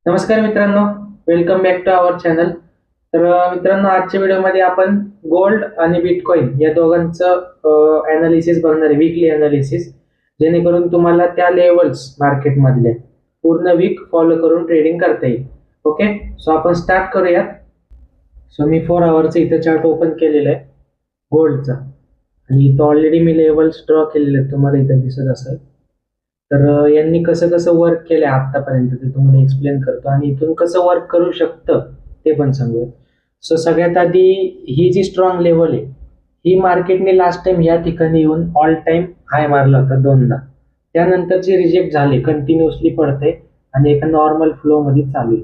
नमस्कार मित्रांनो, welcome back to our channel. तर मित्रांनो, आजच्या व्हिडिओमध्ये आपण गोल्ड आणि बिटकॉइन या दोघांचं अनालिसिस बघणार आहे, वीकली अनालिसिस, जेणेकरून तुम्हाला त्या लेवल्स मार्केटमधल्या पूर्ण वीक फॉलो करून ट्रेडिंग करता येईल. ओके, सो आपण स्टार्ट करूयात. सो मी 4 आवरचं इथं चार्ट ओपन केलेलं आहे गोल्डचा, आणि इथं ऑलरेडी मी लेवल्स ड्रॉ केलेले आहेत, तुम्हाला इथं दिसत असेल. तर यांनी कसं कसं वर्क केलंय आतापर्यंत ते तुम्हाला एक्सप्लेन करतो, आणि इथून कसं वर्क करू शकतं ते पण सांगूया. सो सगळ्यात आधी, ही जी स्ट्रॉंग लेवल आहे, ही मार्केटने लास्ट टाइम या ठिकाणी येऊन ऑल टाइम हाय मारला होता दोनदा. त्यानंतरचे रिजेक्ट झाले, कंटिन्युअसली पडते आणि एका नॉर्मल फ्लो मध्ये चालू आहे.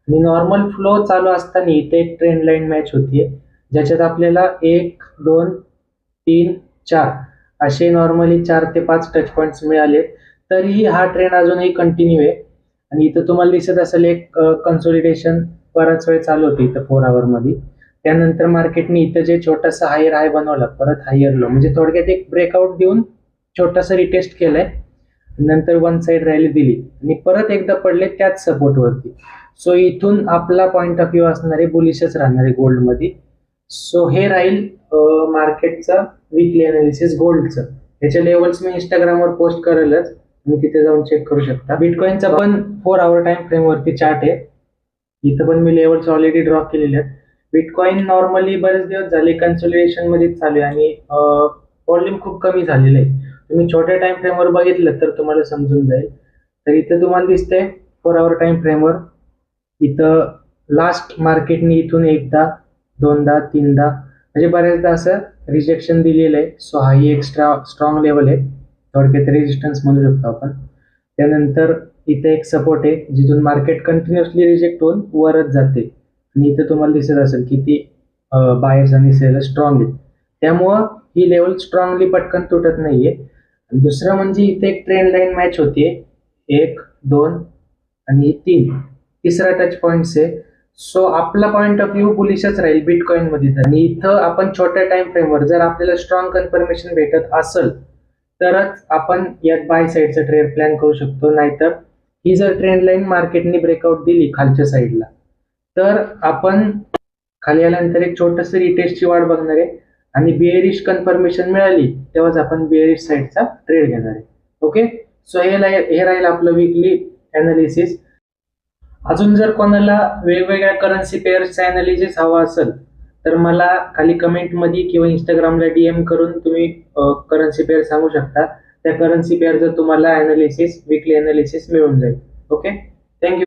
आणि नॉर्मल फ्लो चालू असताना इथे एक ट्रेंड लाईन मॅच होतीये, ज्याच्यात आपल्याला 1, 2, 3, 4 असे नॉर्मली 4 ते 5 टच पॉइंट्स मिळाले. तरीही हा ट्रेंड अजूनही कंटिन्यू आहे, आणि इथं तुम्हाला दिसत असेल एक कन्सोलिडेशन बराच वेळ चालू होते इथं 4 आवर मध्ये. त्यानंतर मार्केटने इथं जे छोटासा हायर हाय बनवला, परत हायर लो, म्हणजे थोडक्यात एक ब्रेकआउट देऊन छोटासा रिटेस्ट केलाय, नंतर वन साइड रॅली दिली आणि परत एकदा पडले त्याच सपोर्ट वरती. सो इथून आपला पॉइंट ऑफ व्ह्यू असणार आहे बुलिशच राहणार आहे गोल्ड मध्ये. सो हे राहील मार्केटचं वीकली अनालिसिस गोल्डचं. याचे लेवल्स मी इंस्टाग्रामवर पोस्ट करेलच, तुम्ही तिथे जाऊन चेक करू शकता. बिटकॉइनचा पण 4 आवर टाइम फ्रेम वरती चार्ट आहे, इथं पण मी लेवल्स ऑलरेडी ड्रॉ केलेले आहेत. बिटकॉइन नॉर्मली बरेच दिवस झाले कन्सोलिडेशन मध्ये चालू आहे, आणि व्हॉल्यूम खूप कमी झालेलं आहे. तुम्ही छोट्या टाइम फ्रेमवर बघितलं तर तुम्हाला समजून जाईल. तर इथं तुम्हाला दिसतंय 4 आवर टाइम फ्रेमवर, इथं लास्ट मार्केटने इथून एकदा, दोनदा, तीनदा, म्हणजे बऱ्याचदा असं रिजेक्शन दिलेलं आहे. सो हा ही एक्स्ट्रा स्ट्रॉंग लेवल आहे, थोडक्यात रेजिस्टन्स म्हणू शकतो आपण. त्यानंतर इथे एक सपोर्ट आहे, जिथून मार्केट कंटिन्युअसली रिजेक्ट होऊन वरच जाते, आणि इथे तुम्हाला दिसत असेल की ती बायर्स आणि सेलर स्ट्रॉंग आहेत, त्यामुळं ही लेवल स्ट्रॉंगली पटकन तुटत नाहीये. आणि दुसरं म्हणजे इथे एक ट्रेंड लाईन मॅच होतीये, 1, 2 आणि 3, तिसरा टच पॉइंट आहे. सो आपला पॉइंट ऑफ व्ह्यू बुलिशच राहील बिटकॉइन मध्ये. आणि इथं आपण छोट्या टाइम फ्रेमवर जर आपल्याला स्ट्रॉंग कन्फर्मेशन भेटत असेल तरच आपण यात बाय साईडचा ट्रेड प्लॅन करू शकतो. नाहीतर ही जर ट्रेंड लाईन मार्केटने ब्रेकआउट दिली खालच्या साईडला, तर आपण खाली आल्यानंतर एक छोटस रिटेस्टची वाट बघणार आहे, आणि बिअरिश कन्फर्मेशन मिळाली तेव्हाच आपण बिअरिश साईडचा ट्रेड घेणार आहे. ओके, सो हे राहील आपलं वीकली अनालिसिस. अजून जर कोणाला वेगवेगळ्या करन्सी पेअर्सचा अनालिसिस हवा असेल तर मला खाली कमेंटमध्ये किंवा इंस्टाग्रामला DM करून तुम्ही करन्सी पेअर सांगू शकता. त्या करन्सी पेअरचं तुम्हाला अनालिसिस, वीकली अनालिसिस मिळून जाईल. Okay, thank you.